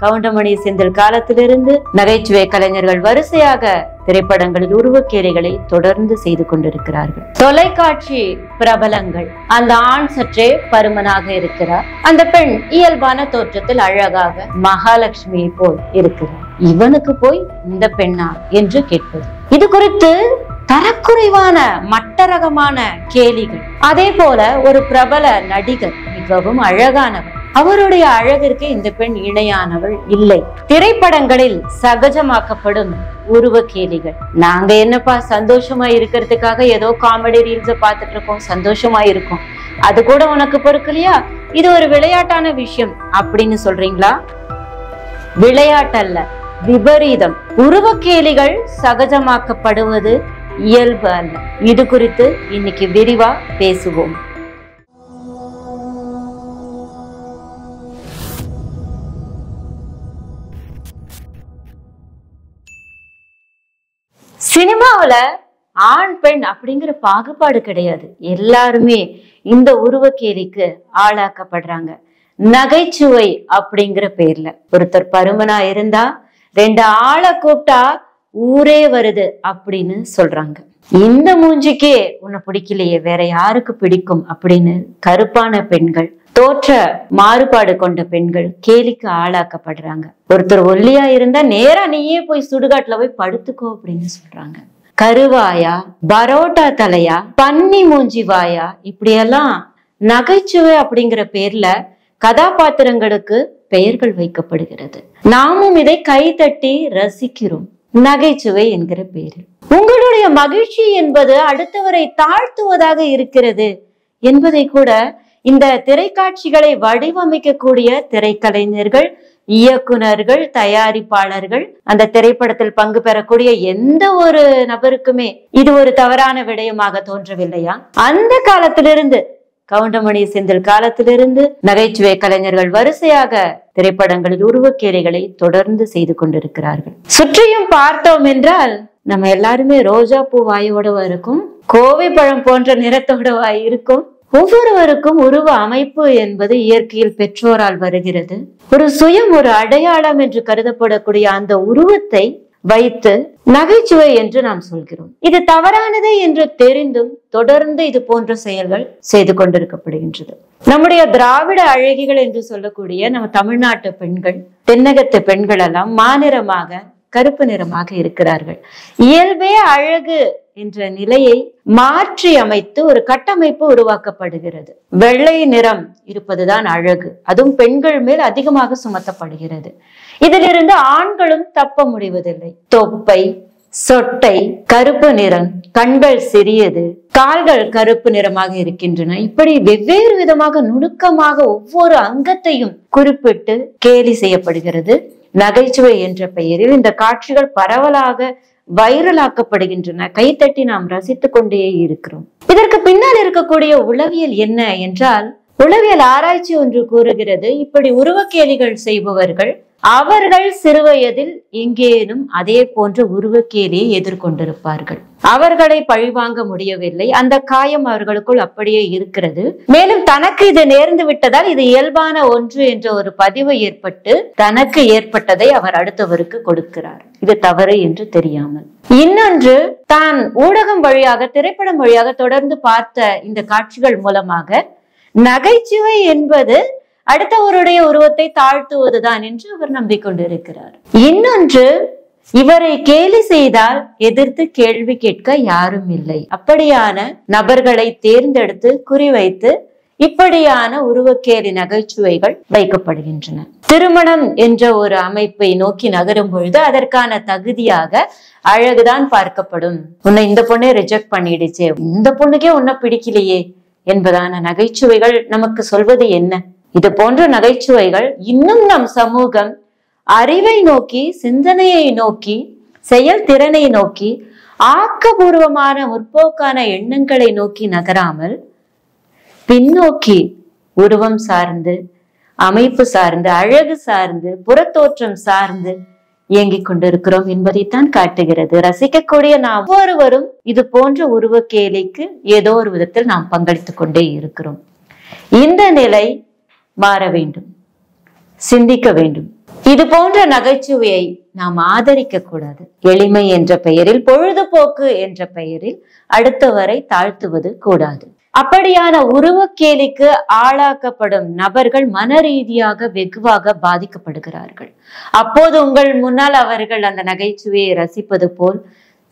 கவுண்டமணி செந்தில் காலத்திலிருந்து நகைச்சுவை கலைஞர்கள் வரிசையாக திரைப்படங்களில் உருவக்கேலிகளை தொடர்ந்து செய்து கொண்டிருக்கிறார்கள். தொலைக்காட்சி பிரபலங்கள், அந்த ஆண் சற்றே பருமனாக இருக்கிறார், அந்த பெண் இயல்பான தோற்றத்தில் அழகாக மகாலட்சுமியை போல் இருக்கிறார், இவனுக்கு போய் இந்த பெண்ணா என்று கேட்பது, இது குறித்து தரக்குறைவான மட்டரகமான கேலிகள். அதே போல ஒரு பிரபல நடிகர் மிகவும் அழகானவர், அவருடைய அழகிற்கு இந்த பெண் இணையானவள் இல்லை. திரைப்படங்களில் சகஜமாக்கப்படும் உருவ கேலிகள். நாங்க என்னப்பா சந்தோஷமா இருக்கிறதுக்காக ஏதோ காமெடி ரீல்ஸ பாத்துட்டு இருக்கோம், சந்தோஷமா இருக்கும், அது கூட உனக்கு பொறுக்கலையா, இது ஒரு விளையாட்டான விஷயம் அப்படின்னு சொல்றீங்களா? விளையாட்டல்ல, விபரீதம். உருவக்கேலிகள் சகஜமாக்கப்படுவது இயல்பு அல்ல. இது குறித்து இன்னைக்கு விரிவா பேசுவோம். சினிமாவுல ஆண் பெண் அப்படிங்கிற பாகுபாடு கிடையாது. எல்லாருமே இந்த உருவக்கேலிக்கு ஆளாக்கப்படுறாங்க. நகைச்சுவை அப்படிங்கிற பேர்ல ஒருத்தர் பருமனா இருந்தா 2 ஆளை கூப்பிட்டா ஊரே வருது அப்படின்னு சொல்றாங்க. இந்த மூஞ்சிக்கே உன்னை பிடிக்கலையே, வேற யாருக்கு பிடிக்கும் அப்படின்னு கருப்பான பெண்கள், தோற்ற மாறுபாடு கொண்ட பெண்கள் கேலிக்கு ஆளாக்கப்படுறாங்க. ஒருத்தர் ஒல்லியா இருந்தா நேரா நீயே போய் சுடுகாட்டுல போய் படுத்துக்கோ அப்படின்னு சொல்றாங்க. கருவாயா, பரோட்டா தலையா, பன்னி மூஞ்சி வாயா, இப்படியெல்லாம் நகைச்சுவை அப்படிங்கிற பேர்ல கதாபாத்திரங்களுக்கு பெயர்கள் வைக்கப்படுகிறது. நாமும் இதை கைதட்டி ரசிக்கிறோம், நகைச்சுவை என்கிற பேரில். உங்களுடைய மகிழ்ச்சி என்பது அடுத்தவரை தாழ்த்துவதாக இருக்கிறது என்பதை கூட இந்த திரைக்காட்சிகளை வடிவமைக்கக்கூடிய திரைக்கலைஞர்கள், இயக்குனர்கள், தயாரிப்பாளர்கள், அந்த திரைப்படத்தில் பங்கு பெறக்கூடிய எந்த ஒரு நபருக்குமே இது ஒரு தவறான விடயமாக தோன்றவில்லையா? அந்த காலத்திலிருந்து, கவுண்டமணி செந்தில் காலத்திலிருந்து நகைச்சுவை கலைஞர்கள் வரிசையாக திரைப்படங்களில் உருவக்கேலிகளை தொடர்ந்து செய்து கொண்டிருக்கிறார்கள். சுற்றியும் பார்த்தோம் என்றால் நம்ம எல்லாருமே ரோஜா பூ வாயோடவா இருக்கும், கோவை பழம் போன்ற நிறத்தோட வாய் இருக்கும். ஒவ்வொருவருக்கும் உருவ அமைப்பு என்பது இயற்கையில் பெற்றோரால் வருகிறது. ஒரு சுயம், ஒரு அடையாளம் என்று கருதப்படக்கூடிய அந்த உருவத்தை வைத்து நகைச்சுவை என்று நாம் சொல்கிறோம். இது தவறானது என்று தெரிந்தும் தொடர்ந்து இது போன்ற செயல்கள் செய்து கொண்டிருக்கப்படுகின்றது. நம்முடைய திராவிட அழகிகள் என்று சொல்லக்கூடிய நம்ம தமிழ்நாட்டு பெண்கள், தென்னகத்து பெண்கள் எல்லாம் மாநிறமாக, கருப்பு நிறமாக இருக்கிறார்கள். இயல்பே அழகு என்ற நிலையை மாற்றி அமைத்து ஒரு கட்டமைப்பு உருவாக்கப்படுகிறது. வெள்ளை நிறம் இருப்பதுதான் அழகு, அதுவும் பெண்கள் மேல் அதிகமாக சுமத்தப்படுகிறது. இதிலிருந்து ஆண்களும் தப்ப முடிவதில்லை. தொப்பை, சொட்டை, கருப்பு நிறம், கண்கள் சிறியது, கால்கள் கருப்பு நிறமாக இருக்கின்றன. இப்படி வெவ்வேறு விதமாக நுணுக்கமாக ஒவ்வொரு அங்கத்தையும் குறிப்பிட்டு கேலி செய்யப்படுகிறது. நகைச்சுவை என்ற பெயரில் இந்த காட்சிகள் பரவலாக வைரலாக்கப்படுகின்றன. கைத்தட்டி நாம் ரசித்துக் கொண்டே இருக்கிறோம். இதற்கு பின்னால் இருக்கக்கூடிய உளவியல் என்ன என்றால், உளவியல் ஆராய்ச்சி ஒன்று கூறுகிறது, இப்படி உருவக்கேலிகள் செய்பவர்கள் அவர்கள் சிறுவயதில் எங்கேனும் அதே போன்ற உருவக்கேலியை எதிர்கொண்டிருப்பார்கள். அவர்களை பழிவாங்க முடியவில்லை, அந்த காயம் அவர்களுக்குள் அப்படியே இருக்கிறது. மேலும் தனக்கு இது நேர்ந்து விட்டதால் இது இயல்பான ஒன்று என்ற ஒரு பதிவு ஏற்பட்டு தனக்கு ஏற்பட்டதை அவர் அடுத்தவருக்கு கொடுக்கிறார், இது தவறு என்று தெரியாமல். இன்னொன்று, தான் ஊடகம் வழியாக, திரைப்படம் வழியாக தொடர்ந்து பார்த்த இந்த காட்சிகள் மூலமாக நகைச்சுவை என்பது அடுத்தவருடைய உருவத்தை தாழ்த்துவதுதான் என்று அவர் நம்பிக்கொண்டிருக்கிறார். இன்னொன்று, இவரை கேலி செய்தால் எதிர்த்து கேள்வி கேட்க யாரும் இல்லை. அப்படியான நபர்களை தேர்ந்தெடுத்து குறிவைத்து இப்படியான உருவக்கேலி நகைச்சுவைகள் வைக்கப்படுகின்றன. திருமணம் என்ற ஒரு அமைப்பை நோக்கி நகரும் பொழுது அதற்கான தகுதியாக அழகுதான் பார்க்கப்படும். உன்னை இந்த பொண்ணே ரிஜெக்ட் பண்ணிடுச்சே, இந்த பொண்ணுக்கே உன்னை பிடிக்கலையே என்பதான நகைச்சுவைகள் நமக்கு சொல்வது என்ன? இது போன்ற நகைச்சுவைகள் இன்னும் நம் சமூகம் அறிவை நோக்கி, சிந்தனையை நோக்கி, செயல்திறனை நோக்கி, ஆக்கபூர்வமான முற்போக்கான எண்ணங்களை நோக்கி நகராமல் பின்னோக்கி உருவம் சார்ந்து, அமைப்பு சார்ந்து, அழகு சார்ந்து, புறத்தோற்றம் சார்ந்து இயங்கிக் கொண்டிருக்கிறோம் என்பதைத்தான் காட்டுகிறது. ரசிக்கக்கூடிய நாம் ஒவ்வொருவரும் இது போன்ற உருவக்கேலிக்கு ஏதோ ஒரு விதத்தில் நாம் பங்களித்துக் கொண்டே இருக்கிறோம். இந்த நிலை மாற வேண்டும், சிந்திக்க வேண்டும். இது போன்ற நகைச்சுவையை நாம் ஆதரிக்க கூடாது. எளிமை என்ற பெயரில், பொழுதுபோக்கு என்ற பெயரில் அடுத்தவரை தாழ்த்துவது கூடாது. அப்படியான உருவக்கேலிக்கு ஆளாக்கப்படும் நபர்கள் மன ரீதியாக வெகுவாக பாதிக்கப்படுகிறார்கள். அப்போது உங்கள் முன்னால் அவர்கள் அந்த நகைச்சுவையை ரசிப்பது போல்,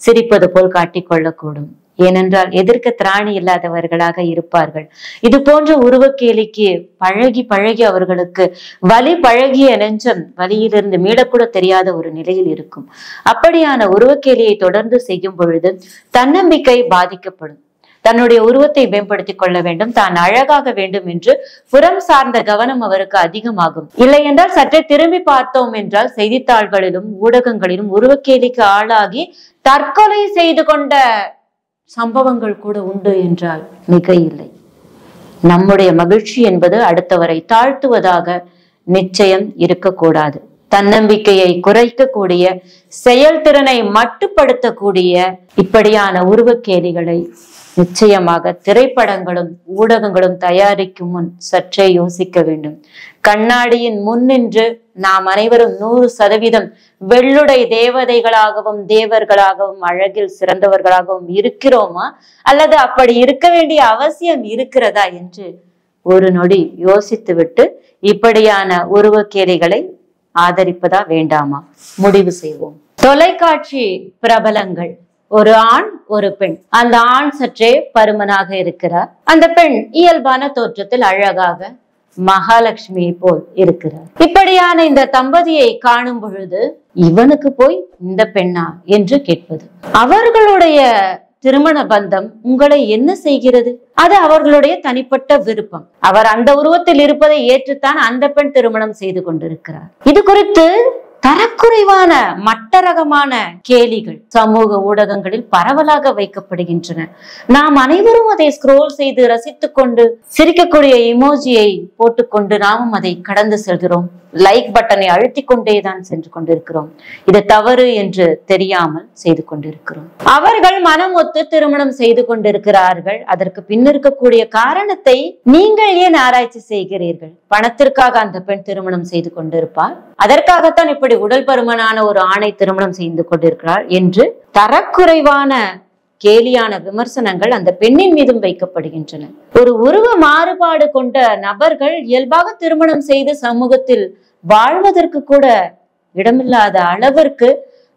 சிரிப்பது போல் காட்டிக்கொள்ளக்கூடும். ஏனென்றால் எதிர்க்க திராணி இல்லாதவர்களாக இருப்பார்கள். இது போன்ற உருவக்கேலிக்கு பழகி பழகி அவர்களுக்கு வலி பழகிய நெஞ்சம் வலியிலிருந்து மீளக்கூட தெரியாத ஒரு நிலையில் இருக்கும். அப்படியான உருவக்கேலியை தொடர்ந்து செய்யும் பொழுது தன்னம்பிக்கை பாதிக்கப்படும். தன்னுடைய உருவத்தை மேம்படுத்திக் கொள்ள வேண்டும், தான் அழகாக வேண்டும் என்று புறம் சார்ந்த கவனம் அவருக்கு அதிகமாகும். இல்லை என்றால் சற்றே திரும்பி பார்த்தோம் என்றால் செய்தித்தாள்களிலும் ஊடகங்களிலும் உருவக்கேலிக்கு ஆளாகி தற்கொலை செய்து கொண்ட சம்பவங்கள் கூட உண்டு என்றால் மிக இல்லை. நம்முடைய மகிழ்ச்சி என்பது அடுத்தவரை தாழ்த்துவதாக நிச்சயம் இருக்கக்கூடாது. தன்னம்பிக்கையை குறைக்கக்கூடிய, செயல்திறனை மட்டுப்படுத்தக்கூடிய இப்படியான உருவக்கேலிகளை நிச்சயமாக திரைப்படங்களும் ஊடகங்களும் தயாரிக்கும் முன் சற்றே யோசிக்க வேண்டும். கண்ணாடியின் முன் நின்று நாம் அனைவரும் 100% வெள்ளுடை தேவதைகளாகவும் தேவர்களாகவும் அழகில் சிறந்தவர்களாகவும் இருக்கிறோமா, அல்லது அப்படி இருக்க வேண்டிய அவசியம் இருக்கிறதா என்று ஒரு நொடி யோசித்துவிட்டு இப்படியான உருவக்கேலிகளை ஆதரிப்பதா வேண்டாமா முடிவு செய்வோம். தொலைக்காட்சி பிரபலங்கள், ஒரு ஆண் ஒரு பெண். அந்த ஆண் சற்றே பருமனாக இருக்கிறார், அந்த பெண் இயல்பான தோற்றத்தில் அழகாக மகாலட்சுமியை போல் இருக்கிறார். இப்படியான இந்த தம்பதியை காணும் பொழுது இவனுக்கு போய் இந்த பெண்ணா என்று கேட்பது. அவர்களுடைய திருமண பந்தம் உங்களை என்ன செய்கிறது? அது அவர்களுடைய தனிப்பட்ட விருப்பம். அவர் அந்த உருவத்தில் இருப்பதை ஏற்றுத்தான் அந்த பெண் திருமணம் செய்து கொண்டிருக்கிறார். இது குறித்து தரக்குறைவான மட்டரகமான கேலிகள் சமூக ஊடகங்களில் பரவலாக வைக்கப்படுகின்றன. நாம் அனைவரும் அதை ஸ்க்ரோல் செய்து ரசித்துக் கொண்டு சிரிக்கக்கூடிய இமோஜியை போட்டுக்கொண்டு நாமும் அதை கடந்து செல்கிறோம். லைக் பட்டனை அழுத்தி கொண்டேதான் சென்று கொண்டிருக்கிறோம். இது தவறு என்று தெரியாமல் செய்து கொண்டிருக்கிறோம். அவர்கள் மனம் ஒத்து திருமணம் செய்து கொண்டிருக்கிறார்கள். அதற்கு பின் இருக்கக்கூடிய காரணத்தை நீங்கள் ஏன் ஆராய்ச்சி செய்கிறீர்கள்? பணத்திற்காக அந்த பெண் திருமணம் செய்து கொண்டிருப்பார், அதற்காகத்தான் இப்படி உடல் பருமனான ஒரு ஆணை திருமணம் செய்து கொண்டிருக்கிறார் என்று தரக்குறைவான கேலியான விமர்சனங்கள் அந்த பெண்ணின் மீதும் வைக்கப்படுகின்றன. ஒரு உருவ மாறுபாடு கொண்ட நபர்கள் இயல்பாக திருமணம் செய்து சமூகத்தில் வாழ்வதற்கு கூட இடமில்லாத அளவிற்கு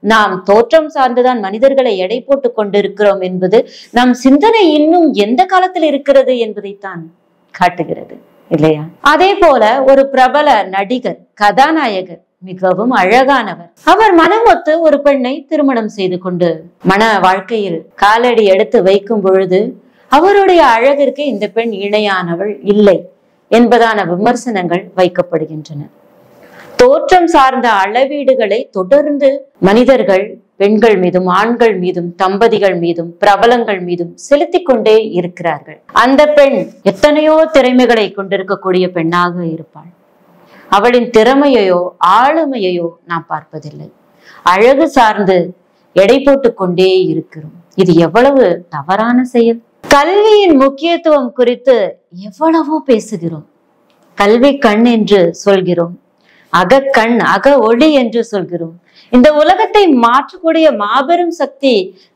நாம் தோற்றம் சார்ந்துதான் மனிதர்களை எடை போட்டுக் கொண்டிருக்கிறோம் என்பது நம் சிந்தனை இன்னும் எந்த காலத்தில் இருக்கிறது என்பதைத்தான் காட்டுகிறது, இல்லையா? அதே போல ஒரு பிரபல நடிகர், கதாநாயகர், மிகவும் அழகானவர். அவர் மனம் ஒத்து ஒரு பெண்ணை திருமணம் செய்து கொண்டு மன வாழ்க்கையில் காலடி எடுத்து வைக்கும் பொழுது அவருடைய அழகிற்கு இந்த பெண் இணையானவள் இல்லை என்பதான விமர்சனங்கள் வைக்கப்படுகின்றன. தோற்றம் சார்ந்த அளவீடுகளை தொடர்ந்து மனிதர்கள் பெண்கள் மீதும் ஆண்கள் மீதும் தம்பதிகள் மீதும் பிரபலங்கள் மீதும் செலுத்தி கொண்டே இருக்கிறார்கள். அந்த பெண் எத்தனையோ திறமைகளை கொண்டிருக்கக்கூடிய பெண்ணாக இருப்பாள். அவளின் திறமையையோ ஆளுமையையோ நாம் பார்ப்பதில்லை. அழகு சார்ந்து எடை போட்டு கொண்டே இருக்கிறோம். இது எவ்வளவு தவறான செயல். கல்வியின் முக்கியத்துவம் குறித்து எவ்வளவோ பேசுகிறோம். கல்வி கண் என்று சொல்கிறோம், அகக்கண் அக ஒளி என்று சொல்கிறோம். இந்த உலகத்தை மாற்றக்கூடிய மாபெரும் சக்தி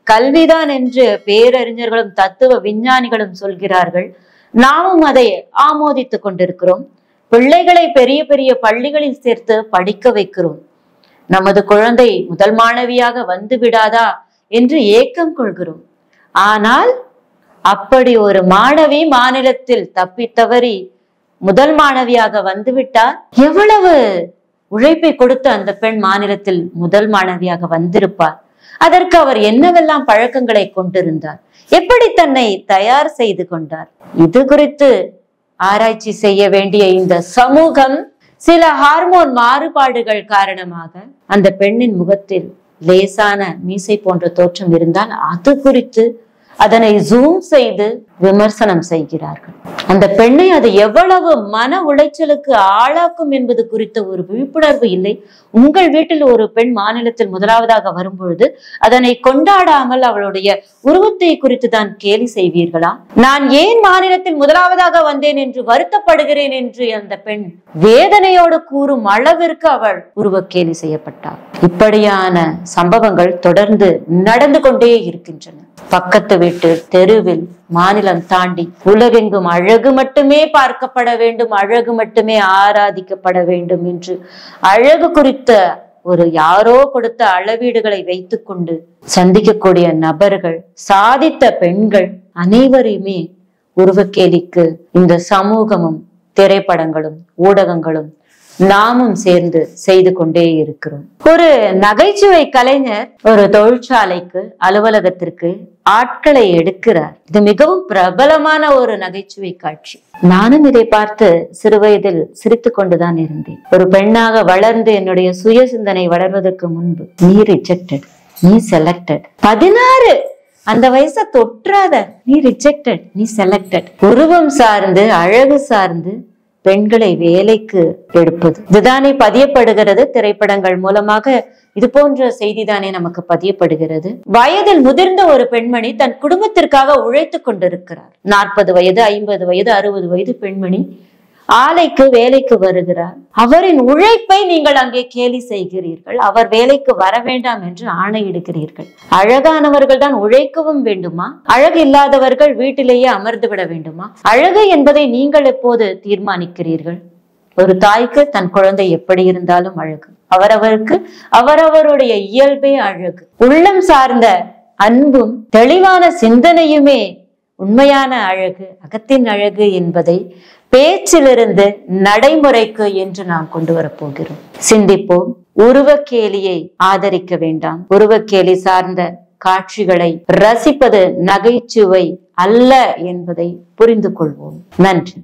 கல்விதான் என்று பேரறிஞர்களும் தத்துவ விஞ்ஞானிகளும் சொல்கிறார்கள். நாமும் அதை ஆமோதித்துக் கொண்டிருக்கிறோம். பிள்ளைகளை பெரிய பெரிய பள்ளிகளில் சேர்த்து படிக்க வைக்கிறோம். நமது குழந்தை முதல் மாணவியாக வந்து விடாதா என்று ஏக்கம் கொள்கிறோம். ஆனால் அப்படி ஒரு மாணவி மாநிலத்தில் தப்பி தவறி முதல் மாணவியாக வந்துவிட்டார். எவ்வளவு உழைப்பை கொடுத்து அந்த பெண் மாநிலத்தில் முதல் மாணவியாக வந்திருப்பார். அதற்கு அவர் என்னவெல்லாம் பழக்கங்களை கொண்டிருந்தார், எப்படி தன்னை தயார் செய்து கொண்டார்? இது குறித்து ஆராய்ச்சி செய்ய வேண்டிய இந்த சமூகம் சில ஹார்மோன் மாறுபாடுகள் காரணமாக அந்த பெண்ணின் முகத்தில் லேசான மீசை போன்ற தோற்றம் இருந்தால் அது குறித்து அதனை ஜூம் செய்து விமர்சனம் செய்கிறார்கள். அந்த பெண்ணை அது எவ்வளவு மன உளைச்சலுக்கு ஆளாக்கும் என்பது குறித்த ஒரு விழிப்புணர்வு இல்லை. உங்கள் வீட்டில் ஒரு பெண் மாநிலத்தில் முதலாவதாக வரும்பொழுது அதனை கொண்டாடாமல் அவளுடைய உருவத்தை குறித்து தான் கேலி செய்வீர்களா? நான் ஏன் மாநிலத்தில் முதலாவதாக வந்தேன் என்று வருத்தப்படுகிறேன் என்று அந்த பெண் வேதனையோடு கூறும் அளவிற்கு அவள் உருவ கேலி செய்யப்பட்டாள். இப்படியான சம்பவங்கள் தொடர்ந்து நடந்து கொண்டே இருக்கின்றன. பக்கத்து வீட்டு, தெருவில், மாநிலம் தாண்டி உலகெங்கும் அழகு மட்டுமே பார்க்கப்பட வேண்டும், அழகு மட்டுமே ஆராதிக்கப்பட வேண்டும் என்று அழகு குறித்த ஒரு யாரோ கொடுத்த அளவீடுகளை வைத்துக் கொண்டு சந்திக்கக்கூடிய நபர்கள், சாதித்த பெண்கள் அனைவரையுமே உருவக்கேலிக்கு இந்த சமூகமும் திரைப்படங்களும் ஊடகங்களும் நாமும் சேர்ந்து செய்து கொண்டே இருக்கிறோம். ஒரு நகைச்சுவை கலைஞர் ஒரு தொழிற்சாலைக்கு, அலுவலகத்திற்கு ஆட்களை எடுக்கிறார். இது மிகவும் பிரபலமான ஒரு நகைச்சுவை காட்சி. நானும் இதை பார்த்து சிறுவயதில் சிரித்து கொண்டுதான் இருந்தேன். ஒரு பெண்ணாக வளர்ந்து என்னுடைய சுய சிந்தனை வளர்வதற்கு முன்பு, நீ ரிஜெக்டட், நீ செலக்டட், 16 அந்த வயசை தொற்றாத, நீ ரிஜெக்டட், நீ செலக்டட். உருவம் சார்ந்து, அழகு சார்ந்து பெண்களை வேலைக்கு எடுப்பது இதுதானே பதியப்படுகிறது. திரைப்படங்கள் மூலமாக இது போன்ற செய்திதானே நமக்கு பதியப்படுகிறது. வயதில் முதிர்ந்த ஒரு பெண்மணி தன் குடும்பத்திற்காக உழைத்து கொண்டிருக்கிறார். 40 வயது, 50 வயது, 60 வயது பெண்மணி ஆலைக்கு வேலைக்கு வருகிறார். அவரின் உழைப்பை நீங்கள் அங்கே கேலி செய்கிறீர்கள். அவர் வேலைக்கு வர வேண்டாம் என்று ஆணையிடுகிறீர்கள். அழகானவர்கள் தான் உழைக்கவும் வேண்டுமா? அழகு இல்லாதவர்கள் வீட்டிலேயே அமர்ந்து விட வேண்டுமா? அழகு என்பதை நீங்கள் எப்போது தீர்மானிக்கிறீர்கள்? ஒரு தாய்க்கு தன் குழந்தை எப்படி இருந்தாலும் அழகு. அவரவருக்கு அவரவருடைய இயல்பே அழகு. உள்ளம் சார்ந்த அன்பும் தெளிவான சிந்தனையுமே உண்மையான அழகு, அகத்தின் அழகு என்பதை பேச்சிலிருந்து நடைமுறைக்கு என்று நாம் கொண்டு வரப்போகிறோம். சிந்திப்போம். உருவக்கேலியை ஆதரிக்க வேண்டாம். உருவக்கேலி சார்ந்த காட்சிகளை ரசிப்பது நகைச்சுவை அல்ல என்பதை புரிந்து கொள்வோம். நன்றி.